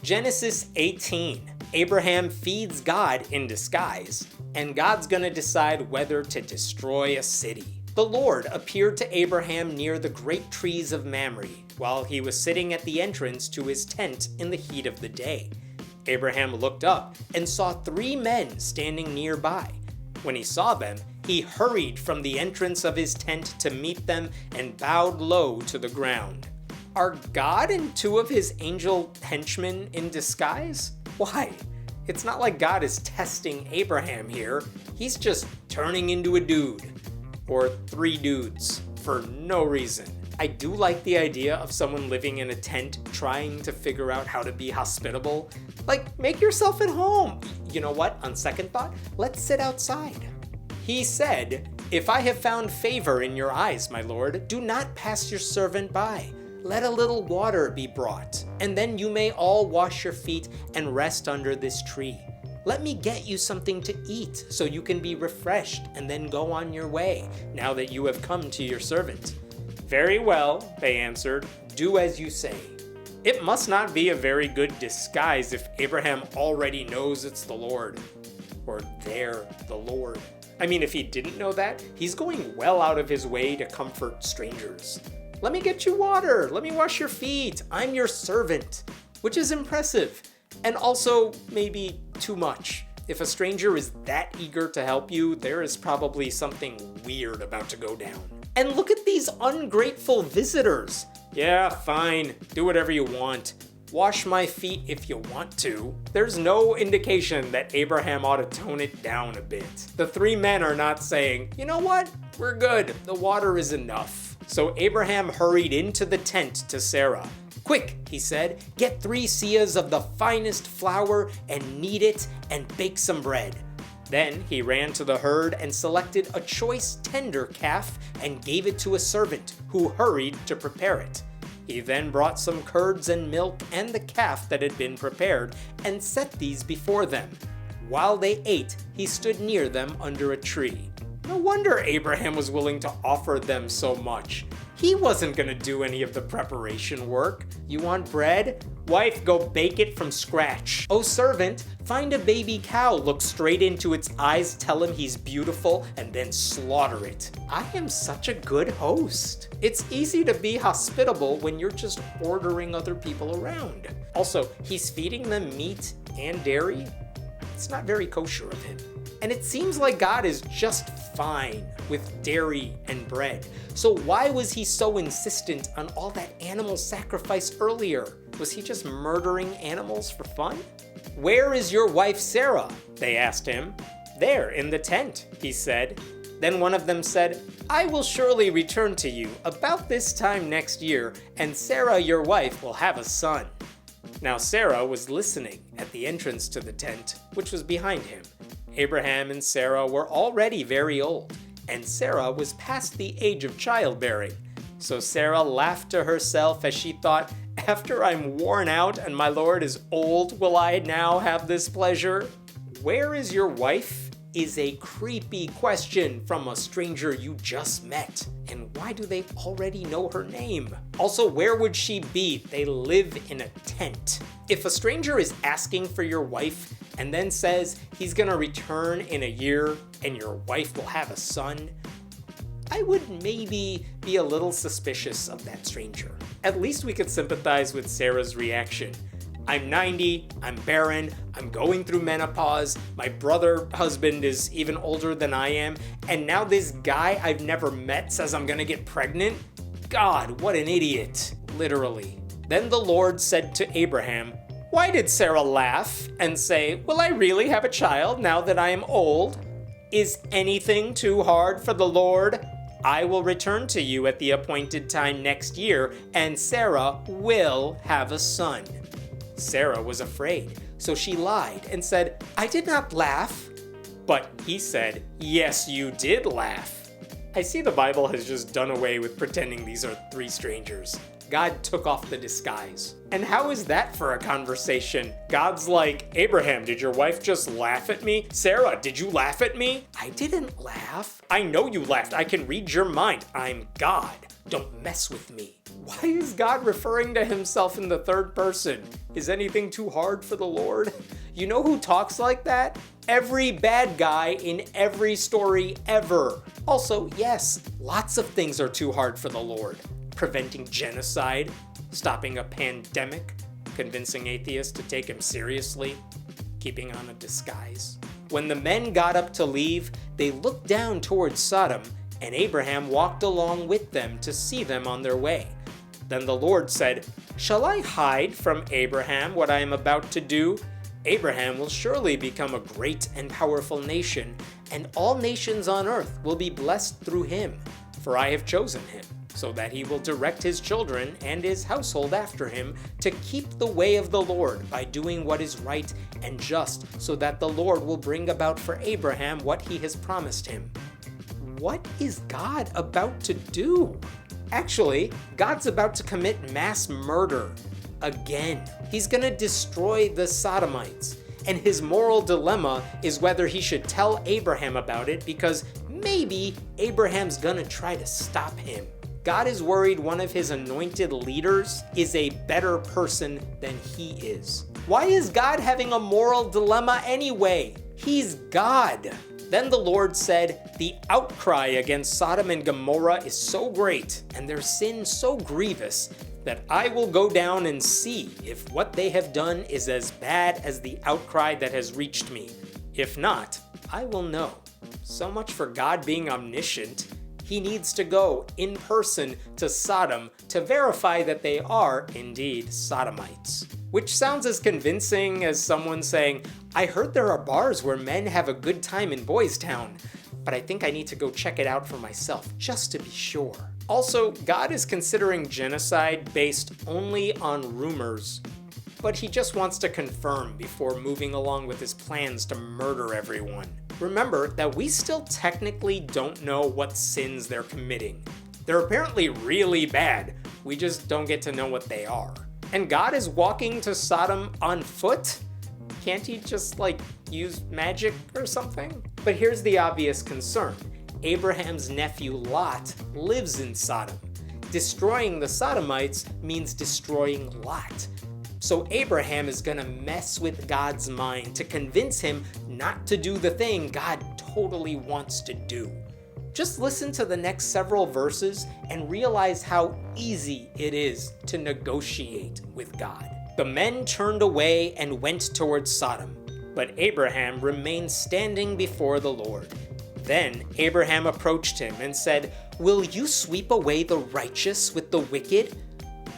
Genesis 18. Abraham feeds God in disguise, and God's gonna decide whether to destroy a city. The Lord appeared to Abraham near the great trees of Mamre, while he was sitting at the entrance to his tent in the heat of the day. Abraham looked up and saw 3 men standing nearby. When he saw them, he hurried from the entrance of his tent to meet them and bowed low to the ground. Are God and 2 of his angel henchmen in disguise? Why? It's not like God is testing Abraham here. He's just turning into a dude. Or 3 dudes, for no reason. I do like the idea of someone living in a tent trying to figure out how to be hospitable. Like, make yourself at home. You know what? On second thought, let's sit outside. He said, "If I have found favor in your eyes, my lord, do not pass your servant by. Let a little water be brought, and then you may all wash your feet and rest under this tree. Let me get you something to eat so you can be refreshed and then go on your way, now that you have come to your servant." "Very well," they answered, "do as you say." It must not be a very good disguise if Abraham already knows it's the Lord. Or they're the Lord. I mean, if he didn't know that, he's going well out of his way to comfort strangers. "Let me get you water. Let me wash your feet. I'm your servant," which is impressive. And also, maybe too much. If a stranger is that eager to help you, there is probably something weird about to go down. And look at these ungrateful visitors. "Yeah, fine. Do whatever you want. Wash my feet if you want to." There's no indication that Abraham ought to tone it down a bit. The 3 men are not saying, "You know what? We're good. The water is enough." So Abraham hurried into the tent to Sarah. "Quick," he said, "get 3 seahs of the finest flour and knead it and bake some bread." Then he ran to the herd and selected a choice tender calf and gave it to a servant, who hurried to prepare it. He then brought some curds and milk and the calf that had been prepared and set these before them. While they ate, he stood near them under a tree. No wonder Abraham was willing to offer them so much. He wasn't going to do any of the preparation work. "You want bread? Wife, go bake it from scratch. Oh, servant, find a baby cow, look straight into its eyes, tell him he's beautiful, and then slaughter it." I am such a good host. It's easy to be hospitable when you're just ordering other people around. Also, he's feeding them meat and dairy. It's not very kosher of him. And it seems like God is just fine with dairy and bread. So why was he so insistent on all that animal sacrifice earlier? Was he just murdering animals for fun? "Where is your wife Sarah?" they asked him. "There, in the tent," he said. Then one of them said, "I will surely return to you about this time next year, and Sarah your wife will have a son." Now Sarah was listening at the entrance to the tent, which was behind him. Abraham and Sarah were already very old, and Sarah was past the age of childbearing. So Sarah laughed to herself as she thought, "After I'm worn out and my Lord is old, will I now have this pleasure?" "Where is your wife?" is a creepy question from a stranger you just met. And why do they already know her name? Also, where would she be? They live in a tent. If a stranger is asking for your wife and then says he's gonna return in a year and your wife will have a son, I would maybe be a little suspicious of that stranger. At least we could sympathize with Sarah's reaction. "I'm 90, I'm barren, I'm going through menopause, my brother husband is even older than I am, and now this guy I've never met says I'm gonna get pregnant? God, what an idiot." Literally. Then the Lord said to Abraham, "Why did Sarah laugh and say, 'Will I really have a child now that I am old?' Is anything too hard for the Lord? I will return to you at the appointed time next year, and Sarah will have a son." Sarah was afraid, so she lied and said, "I did not laugh." But he said, "Yes, you did laugh." I see the Bible has just done away with pretending these are 3 strangers. God took off the disguise. And how is that for a conversation? God's like, Abraham, did your wife just laugh at me? Sarah, did you laugh at me? I didn't laugh. I know you laughed. I can read your mind. I'm God. Don't mess with me. Why is God referring to himself in the third person? Is anything too hard for the Lord? You know who talks like that? Every bad guy in every story ever. Also, yes, lots of things are too hard for the Lord. Preventing genocide, stopping a pandemic, convincing atheists to take him seriously, keeping on a disguise. When the men got up to leave, they looked down towards Sodom, and Abraham walked along with them to see them on their way. Then the Lord said, "Shall I hide from Abraham what I am about to do? Abraham will surely become a great and powerful nation, and all nations on earth will be blessed through him. For I have chosen him, so that he will direct his children and his household after him to keep the way of the Lord by doing what is right and just, so that the Lord will bring about for Abraham what he has promised him." What is God about to do? Actually, God's about to commit mass murder. Again. He's gonna destroy the Sodomites. And his moral dilemma is whether he should tell Abraham about it, because maybe Abraham's gonna try to stop him. God is worried one of his anointed leaders is a better person than he is. Why is God having a moral dilemma anyway? He's God. Then the Lord said, "The outcry against Sodom and Gomorrah is so great, and their sin so grievous, that I will go down and see if what they have done is as bad as the outcry that has reached me. If not, I will know." So much for God being omniscient. He needs to go in person to Sodom to verify that they are indeed Sodomites. Which sounds as convincing as someone saying, "I heard there are bars where men have a good time in Boys Town, but I think I need to go check it out for myself just to be sure." Also, God is considering genocide based only on rumors, but he just wants to confirm before moving along with his plans to murder everyone. Remember that we still technically don't know what sins they're committing. They're apparently really bad, we just don't get to know what they are. And God is walking to Sodom on foot? Can't he just, use magic or something? But here's the obvious concern. Abraham's nephew Lot lives in Sodom. Destroying the Sodomites means destroying Lot. So Abraham is gonna mess with God's mind to convince him not to do the thing God totally wants to do. Just listen to the next several verses and realize how easy it is to negotiate with God. The men turned away and went towards Sodom, but Abraham remained standing before the Lord. Then Abraham approached him and said, "Will you sweep away the righteous with the wicked?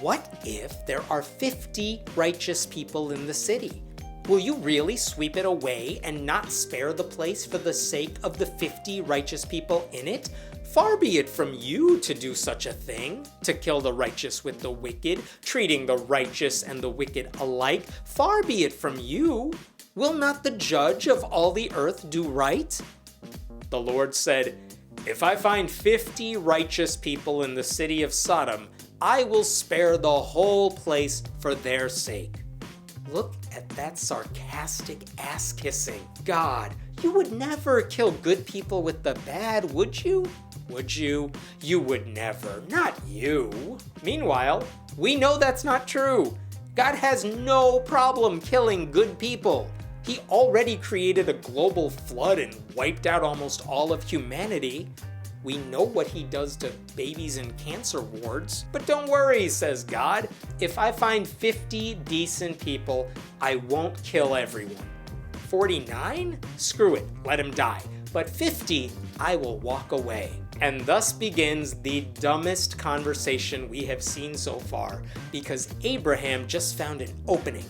What if there are 50 righteous people in the city? Will you really sweep it away and not spare the place for the sake of the 50 righteous people in it? Far be it from you to do such a thing, to kill the righteous with the wicked, treating the righteous and the wicked alike. Far be it from you. Will not the judge of all the earth do right?" The Lord said, "If I find 50 righteous people in the city of Sodom, I will spare the whole place for their sake." Look at that sarcastic ass-kissing. God, you would never kill good people with the bad, would you? Would you? You would never. Not you. Meanwhile, we know that's not true. God has no problem killing good people. He already created a global flood and wiped out almost all of humanity. We know what he does to babies in cancer wards. But don't worry, says God. If I find 50 decent people, I won't kill everyone. 49? Screw it, let him die. But 50, I will walk away. And thus begins the dumbest conversation we have seen so far, because Abraham just found an opening,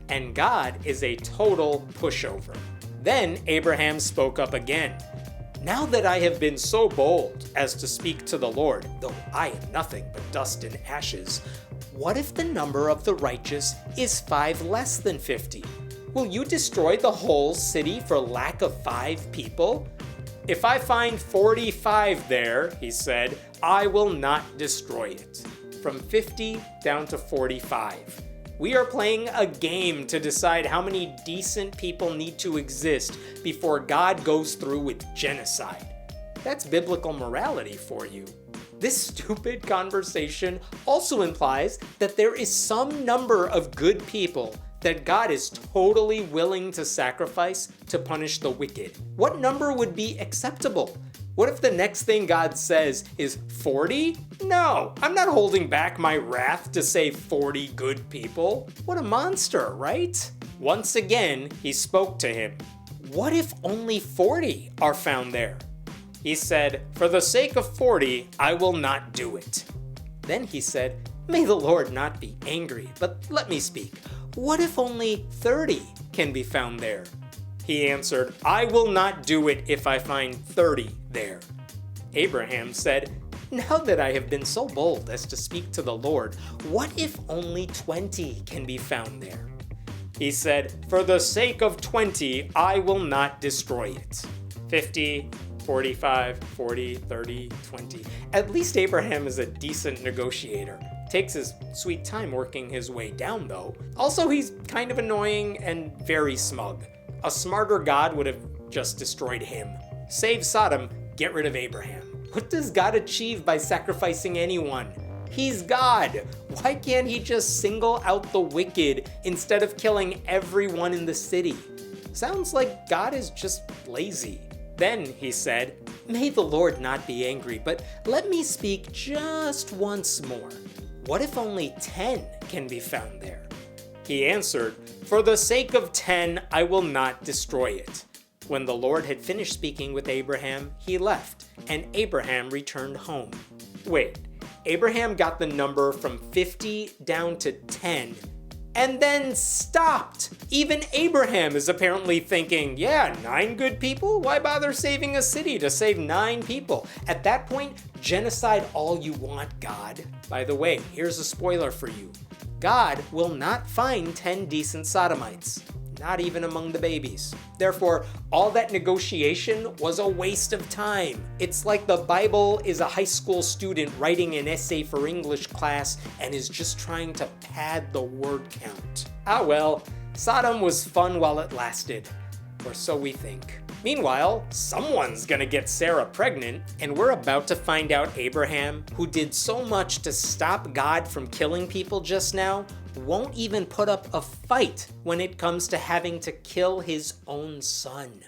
and God is a total pushover. Then Abraham spoke up again. "Now that I have been so bold as to speak to the Lord, though I am nothing but dust and ashes, what if the number of the righteous is 5 less than 50? Will you destroy the whole city for lack of 5 people? If I find 45 there," he said, "I will not destroy it." from 50 down to 45. We are playing a game to decide how many decent people need to exist before God goes through with genocide. That's biblical morality for you. This stupid conversation also implies that there is some number of good people that God is totally willing to sacrifice to punish the wicked. What number would be acceptable? What if the next thing God says is 40? No, I'm not holding back my wrath to save 40 good people. What a monster, right? Once again, he spoke to him. What if only 40 are found there? He said, "For the sake of 40, I will not do it." Then he said, "May the Lord not be angry, but let me speak. What if only 30 can be found there?" He answered, "I will not do it if I find 30 there." Abraham said, "Now that I have been so bold as to speak to the Lord, what if only 20 can be found there?" He said, "For the sake of 20, I will not destroy it." 50, 45, 40, 30, 20. At least Abraham is a decent negotiator. Takes his sweet time working his way down, though. Also, he's kind of annoying and very smug. A smarter God would have just destroyed him. Save Sodom, get rid of Abraham. What does God achieve by sacrificing anyone? He's God. Why can't he just single out the wicked instead of killing everyone in the city? Sounds like God is just lazy. Then he said, "May the Lord not be angry, but let me speak just once more. What if only 10 can be found there?" He answered, "For the sake of 10, I will not destroy it." When the Lord had finished speaking with Abraham, he left, and Abraham returned home. Wait, Abraham got the number from 50 down to 10, and then stopped. Even Abraham is apparently thinking, yeah, 9 good people? Why bother saving a city to save 9 people? At that point, genocide all you want, God. By the way, here's a spoiler for you. God will not find 10 decent Sodomites, not even among the babies. Therefore, all that negotiation was a waste of time. It's like the Bible is a high school student writing an essay for English class and is just trying to pad the word count. Ah well, Sodom was fun while it lasted, or so we think. Meanwhile, someone's gonna get Sarah pregnant, and we're about to find out Abraham, who did so much to stop God from killing people just now, won't even put up a fight when it comes to having to kill his own son.